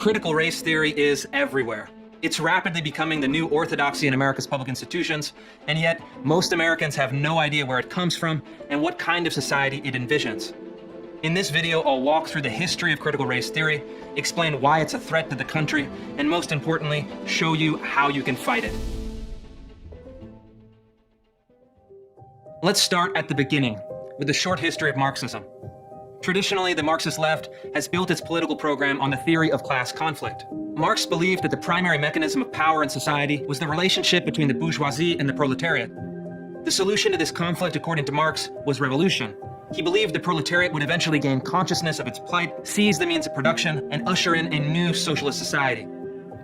Critical race theory is everywhere. It's rapidly becoming the new orthodoxy in America's public institutions, and yet most Americans have no idea where it comes from and what kind of society it envisions. In this video, I'll walk through the history of critical race theory, explain why it's a threat to the country, and most importantly, show you how you can fight it. Let's start at the beginning, with the short history of Marxism. Traditionally, the Marxist left has built its political program on the theory of class conflict. Marx believed that the primary mechanism of power in society was the relationship between the bourgeoisie and the proletariat. The solution to this conflict, according to Marx, was revolution. He believed the proletariat would eventually gain consciousness of its plight, seize the means of production, and usher in a new socialist society.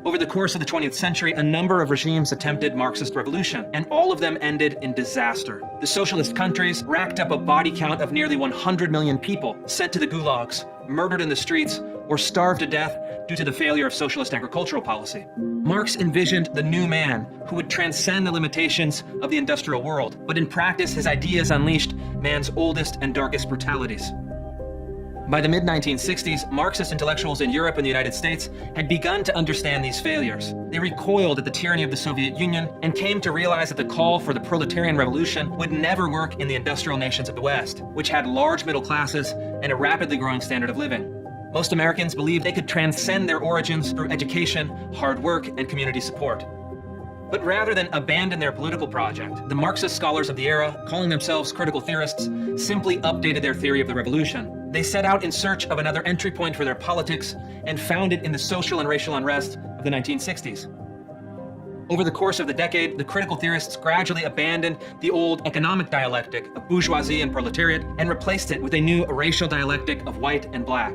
Over the course of the 20th century, a number of regimes attempted Marxist revolution, and all of them ended in disaster. The socialist countries racked up a body count of nearly 100 million people sent to the gulags, murdered in the streets, or starved to death due to the failure of socialist agricultural policy. Marx envisioned the new man who would transcend the limitations of the industrial world, but in practice, his ideas unleashed man's oldest and darkest brutalities. By the mid-1960s, Marxist intellectuals in Europe and the United States had begun to understand these failures. They recoiled at the tyranny of the Soviet Union and came to realize that the call for the proletarian revolution would never work in the industrial nations of the West, which had large middle classes and a rapidly growing standard of living. Most Americans believed they could transcend their origins through education, hard work, and community support. But rather than abandon their political project, the Marxist scholars of the era, calling themselves critical theorists, simply updated their theory of the revolution. They set out in search of another entry point for their politics and found it in the social and racial unrest of the 1960s. Over the course of the decade, the critical theorists gradually abandoned the old economic dialectic of bourgeoisie and proletariat and replaced it with a new racial dialectic of white and black.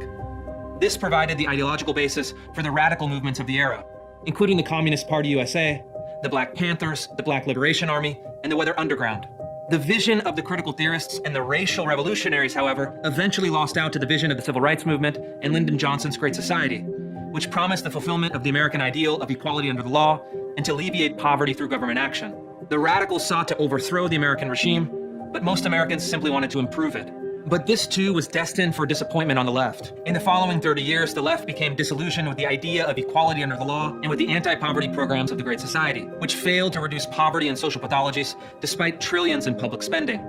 This provided the ideological basis for the radical movements of the era, including the Communist Party USA, the Black Panthers, the Black Liberation Army, and the Weather Underground. The vision of the critical theorists and the racial revolutionaries, however, eventually lost out to the vision of the Civil Rights Movement and Lyndon Johnson's Great Society, which promised the fulfillment of the American ideal of equality under the law and to alleviate poverty through government action. The radicals sought to overthrow the American regime, but most Americans simply wanted to improve it. But this too was destined for disappointment on the left. In the following 30 years, the left became disillusioned with the idea of equality under the law and with the anti-poverty programs of the Great Society, which failed to reduce poverty and social pathologies despite trillions in public spending.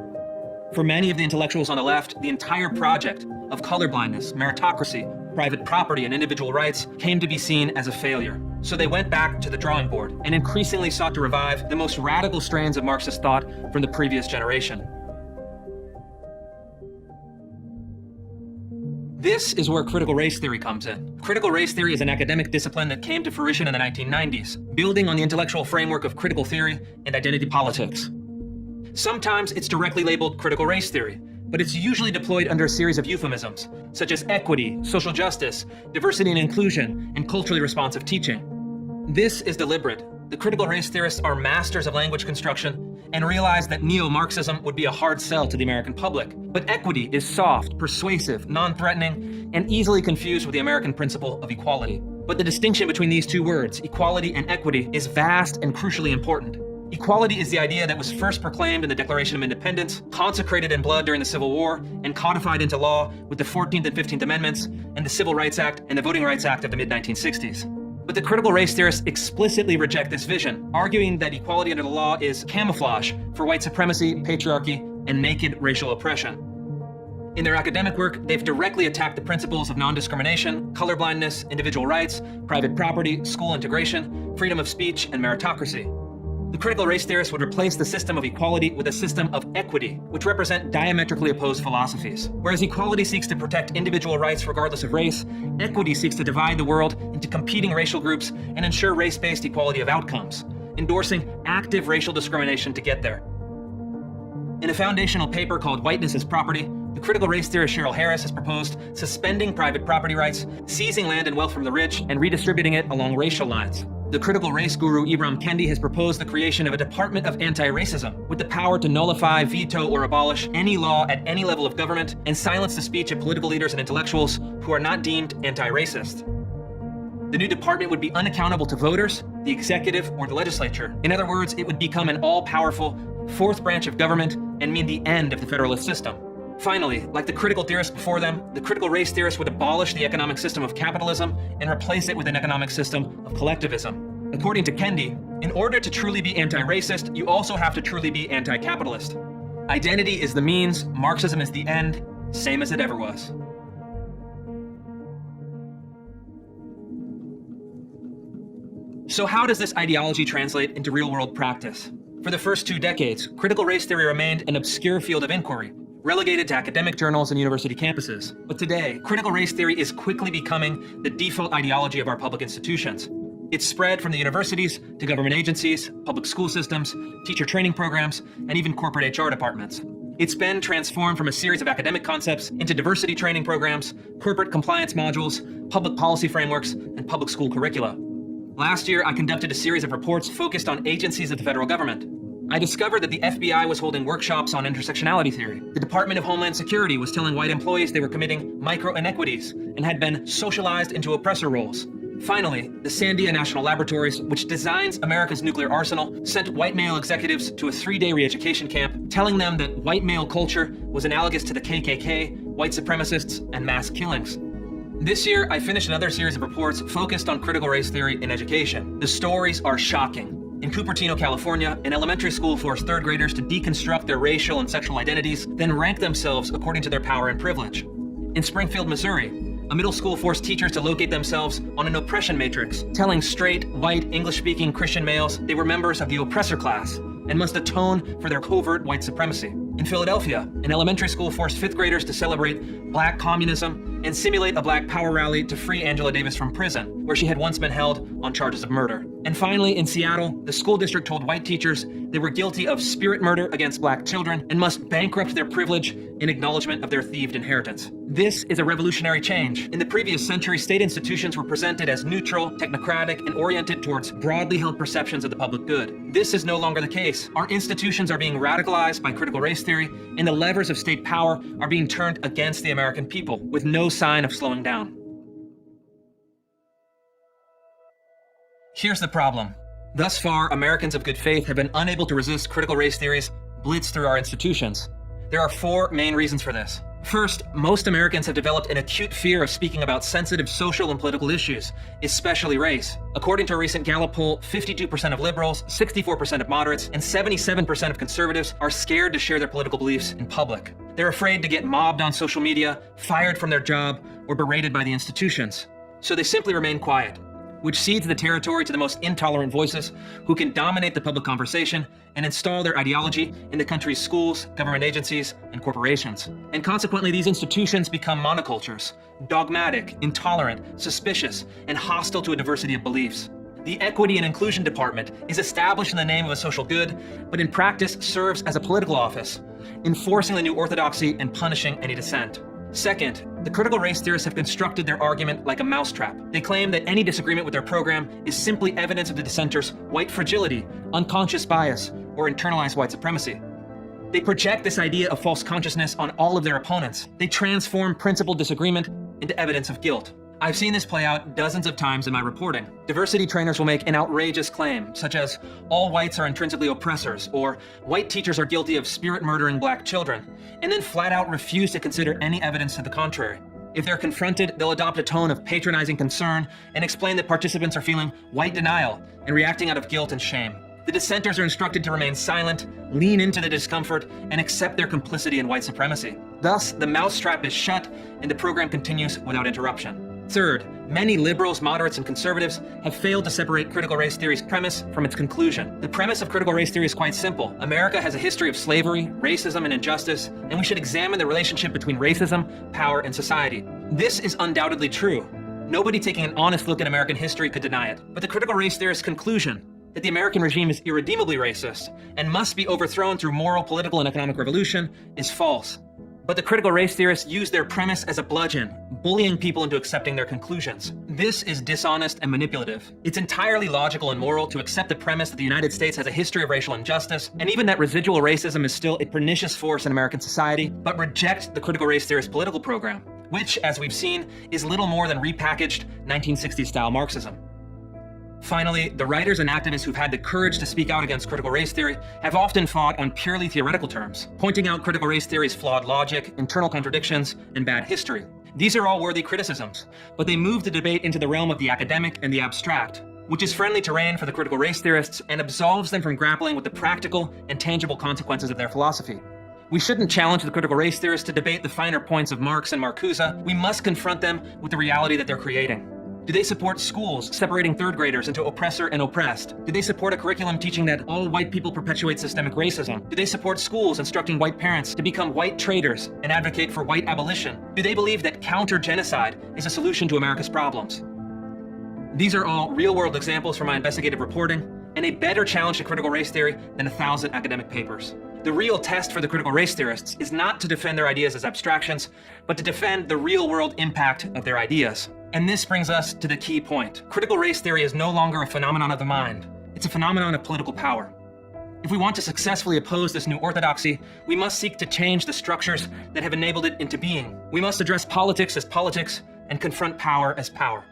For many of the intellectuals on the left, the entire project of colorblindness, meritocracy, private property, and individual rights came to be seen as a failure. So they went back to the drawing board and increasingly sought to revive the most radical strains of Marxist thought from the previous generation. This is where critical race theory comes in. Critical race theory is an academic discipline that came to fruition in the 1990s, building on the intellectual framework of critical theory and identity politics. Sometimes it's directly labeled critical race theory, but it's usually deployed under a series of euphemisms, such as equity, social justice, diversity and inclusion, and culturally responsive teaching. This is deliberate. The critical race theorists are masters of language construction and realize that neo-Marxism would be a hard sell to the American public. But equity is soft, persuasive, non-threatening, and easily confused with the American principle of equality. But the distinction between these two words, equality and equity, is vast and crucially important. Equality is the idea that was first proclaimed in the Declaration of Independence, consecrated in blood during the Civil War, and codified into law with the 14th and 15th Amendments and the Civil Rights Act and the Voting Rights Act of the mid-1960s. But the critical race theorists explicitly reject this vision, arguing that equality under the law is camouflage for white supremacy, patriarchy, and naked racial oppression. In their academic work, they've directly attacked the principles of non-discrimination, colorblindness, individual rights, private property, school integration, freedom of speech, and meritocracy. The critical race theorists would replace the system of equality with a system of equity, which represent diametrically opposed philosophies. Whereas equality seeks to protect individual rights regardless of race, equity seeks to divide the world into competing racial groups and ensure race-based equality of outcomes, endorsing active racial discrimination to get there. In a foundational paper called Whiteness is Property, the critical race theorist Cheryl Harris has proposed suspending private property rights, seizing land and wealth from the rich, and redistributing it along racial lines. The critical race guru Ibram Kendi has proposed the creation of a Department of Anti-Racism with the power to nullify, veto, or abolish any law at any level of government and silence the speech of political leaders and intellectuals who are not deemed anti-racist. The new department would be unaccountable to voters, the executive, or the legislature. In other words, it would become an all-powerful fourth branch of government and mean the end of the federalist system. Finally, like the critical theorists before them, the critical race theorists would abolish the economic system of capitalism and replace it with an economic system of collectivism. According to Kendi, in order to truly be anti-racist, you also have to truly be anti-capitalist. Identity is the means, Marxism is the end, same as it ever was. So how does this ideology translate into real-world practice? For the first 2 decades, critical race theory remained an obscure field of inquiry, relegated to academic journals and university campuses. But today, critical race theory is quickly becoming the default ideology of our public institutions. It's spread from the universities to government agencies, public school systems, teacher training programs, and even corporate HR departments. It's been transformed from a series of academic concepts into diversity training programs, corporate compliance modules, public policy frameworks, and public school curricula. Last year, I conducted a series of reports focused on agencies of the federal government. I discovered that the FBI was holding workshops on intersectionality theory. The Department of Homeland Security was telling white employees they were committing micro-inequities and had been socialized into oppressor roles. Finally, the Sandia National Laboratories, which designs America's nuclear arsenal, sent white male executives to a 3-day re-education camp, telling them that white male culture was analogous to the KKK, white supremacists, and mass killings. This year, I finished another series of reports focused on critical race theory in education. The stories are shocking. In Cupertino, California, an elementary school forced 3rd graders to deconstruct their racial and sexual identities, then rank themselves according to their power and privilege. In Springfield, Missouri, a middle school forced teachers to locate themselves on an oppression matrix, telling straight, white, English-speaking Christian males they were members of the oppressor class and must atone for their covert white supremacy. In Philadelphia, an elementary school forced 5th graders to celebrate Black communism and simulate a Black power rally to free Angela Davis from prison, where she had once been held on charges of murder. And finally, in Seattle, the school district told white teachers they were guilty of spirit murder against Black children and must bankrupt their privilege in acknowledgement of their thieved inheritance. This is a revolutionary change. In the previous century, state institutions were presented as neutral, technocratic, and oriented towards broadly held perceptions of the public good. This is no longer the case. Our institutions are being radicalized by critical race theory, and the levers of state power are being turned against the American people, with no sign of slowing down. Here's the problem. Thus far, Americans of good faith have been unable to resist critical race theory's blitz through our institutions. There are 4 main reasons for this. First, most Americans have developed an acute fear of speaking about sensitive social and political issues, especially race. According to a recent Gallup poll, 52% of liberals, 64% of moderates, and 77% of conservatives are scared to share their political beliefs in public. They're afraid to get mobbed on social media, fired from their job, or berated by the institutions. So they simply remain quiet, which cedes the territory to the most intolerant voices who can dominate the public conversation and install their ideology in the country's schools, government agencies, and corporations. And consequently, these institutions become monocultures, dogmatic, intolerant, suspicious, and hostile to a diversity of beliefs. The Equity and Inclusion Department is established in the name of a social good, but in practice serves as a political office, enforcing the new orthodoxy and punishing any dissent. Second, the critical race theorists have constructed their argument like a mousetrap. They claim that any disagreement with their program is simply evidence of the dissenters' white fragility, unconscious bias, or internalized white supremacy. They project this idea of false consciousness on all of their opponents. They transform principled disagreement into evidence of guilt. I've seen this play out dozens of times in my reporting. Diversity trainers will make an outrageous claim, such as, all whites are intrinsically oppressors, or white teachers are guilty of spirit-murdering Black children, and then flat out refuse to consider any evidence to the contrary. If they're confronted, they'll adopt a tone of patronizing concern and explain that participants are feeling white denial and reacting out of guilt and shame. The dissenters are instructed to remain silent, lean into the discomfort, and accept their complicity in white supremacy. Thus, the mousetrap is shut and the program continues without interruption. Third, many liberals, moderates, and conservatives have failed to separate critical race theory's premise from its conclusion. The premise of critical race theory is quite simple. America has a history of slavery, racism, and injustice, and we should examine the relationship between racism, power, and society. This is undoubtedly true. Nobody taking an honest look at American history could deny it. But the critical race theorist's conclusion, that the American regime is irredeemably racist and must be overthrown through moral, political, and economic revolution, is false. But the critical race theorists use their premise as a bludgeon, bullying people into accepting their conclusions. This is dishonest and manipulative. It's entirely logical and moral to accept the premise that the United States has a history of racial injustice, and even that residual racism is still a pernicious force in American society, but reject the critical race theorist political program, which, as we've seen, is little more than repackaged 1960s-style Marxism. Finally, the writers and activists who've had the courage to speak out against critical race theory have often fought on purely theoretical terms, pointing out critical race theory's flawed logic, internal contradictions, and bad history. These are all worthy criticisms, but they move the debate into the realm of the academic and the abstract, which is friendly terrain for the critical race theorists and absolves them from grappling with the practical and tangible consequences of their philosophy. We shouldn't challenge the critical race theorists to debate the finer points of Marx and Marcuse. We must confront them with the reality that they're creating. Do they support schools separating third graders into oppressor and oppressed? Do they support a curriculum teaching that all white people perpetuate systemic racism? Do they support schools instructing white parents to become white traitors and advocate for white abolition? Do they believe that counter-genocide is a solution to America's problems? These are all real-world examples from my investigative reporting and a better challenge to critical race theory than 1,000 academic papers. The real test for the critical race theorists is not to defend their ideas as abstractions, but to defend the real-world impact of their ideas. And this brings us to the key point. Critical race theory is no longer a phenomenon of the mind. It's a phenomenon of political power. If we want to successfully oppose this new orthodoxy, we must seek to change the structures that have enabled it into being. We must address politics as politics and confront power as power.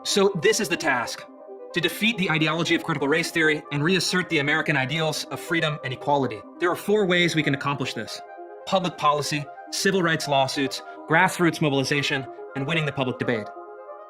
So this is the task: to defeat the ideology of critical race theory and reassert the American ideals of freedom and equality. There are 4 ways we can accomplish this: public policy, civil rights lawsuits, grassroots mobilization, and winning the public debate.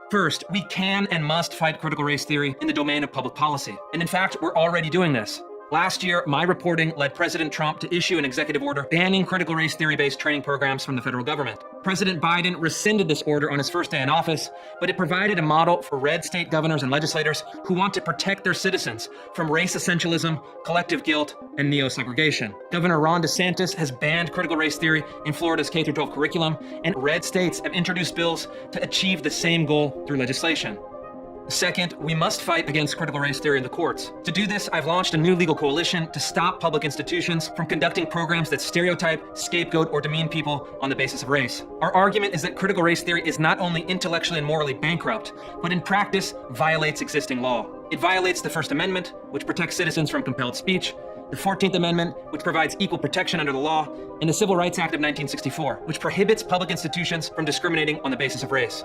First, we can and must fight critical race theory in the domain of public policy. And in fact, we're already doing this. Last year, my reporting led President Trump to issue an executive order banning critical race theory-based training programs from the federal government. President Biden rescinded this order on his first day in office, but it provided a model for red state governors and legislators who want to protect their citizens from race essentialism, collective guilt, and neo-segregation. Governor Ron DeSantis has banned critical race theory in Florida's K-12 curriculum, and red states have introduced bills to achieve the same goal through legislation. Second, we must fight against critical race theory in the courts. To do this, I've launched a new legal coalition to stop public institutions from conducting programs that stereotype, scapegoat, or demean people on the basis of race. Our argument is that critical race theory is not only intellectually and morally bankrupt, but in practice violates existing law. It violates the First Amendment, which protects citizens from compelled speech, the 14th Amendment, which provides equal protection under the law, and the Civil Rights Act of 1964, which prohibits public institutions from discriminating on the basis of race.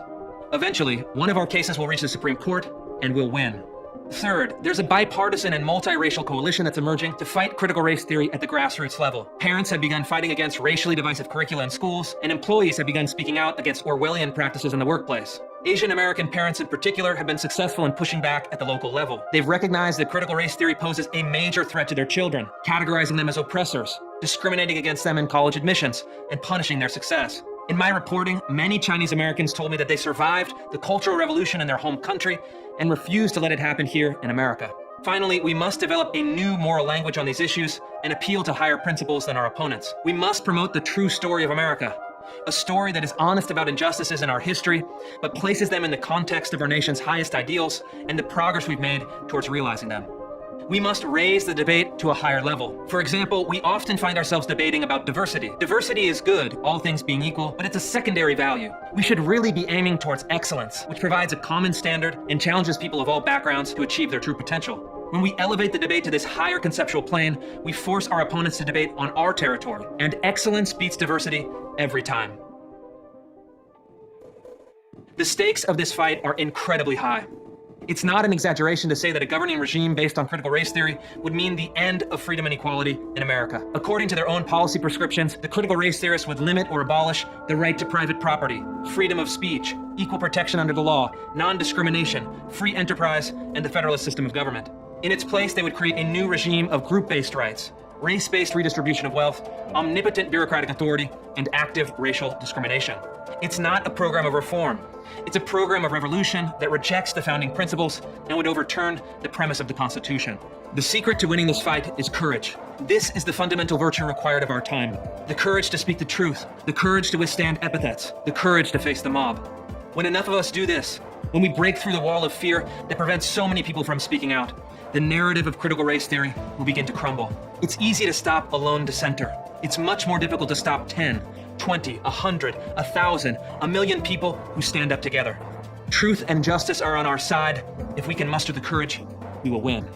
Eventually, one of our cases will reach the Supreme Court, and we'll win. Third, there's a bipartisan and multiracial coalition that's emerging to fight critical race theory at the grassroots level. Parents have begun fighting against racially divisive curricula in schools, and employees have begun speaking out against Orwellian practices in the workplace. Asian American parents in particular have been successful in pushing back at the local level. They've recognized that critical race theory poses a major threat to their children, categorizing them as oppressors, discriminating against them in college admissions, and punishing their success. In my reporting, many Chinese Americans told me that they survived the Cultural Revolution in their home country and refused to let it happen here in America. Finally, we must develop a new moral language on these issues and appeal to higher principles than our opponents. We must promote the true story of America, a story that is honest about injustices in our history, but places them in the context of our nation's highest ideals and the progress we've made towards realizing them. We must raise the debate to a higher level. For example, we often find ourselves debating about diversity. Diversity is good, all things being equal, but it's a secondary value. We should really be aiming towards excellence, which provides a common standard and challenges people of all backgrounds to achieve their true potential. When we elevate the debate to this higher conceptual plane, we force our opponents to debate on our territory, and excellence beats diversity every time. The stakes of this fight are incredibly high. It's not an exaggeration to say that a governing regime based on critical race theory would mean the end of freedom and equality in America. According to their own policy prescriptions, the critical race theorists would limit or abolish the right to private property, freedom of speech, equal protection under the law, non-discrimination, free enterprise, and the federalist system of government. In its place, they would create a new regime of group-based rights, race-based redistribution of wealth, omnipotent bureaucratic authority, and active racial discrimination. It's not a program of reform. It's a program of revolution that rejects the founding principles and would overturn the premise of the Constitution. The secret to winning this fight is courage. This is the fundamental virtue required of our time. The courage to speak the truth, the courage to withstand epithets, the courage to face the mob. When enough of us do this, when we break through the wall of fear that prevents so many people from speaking out, the narrative of critical race theory will begin to crumble. It's easy to stop a lone dissenter. It's much more difficult to stop 10, 20, 100, 1,000, 1,000,000 people who stand up together. Truth and justice are on our side. If we can muster the courage, we will win.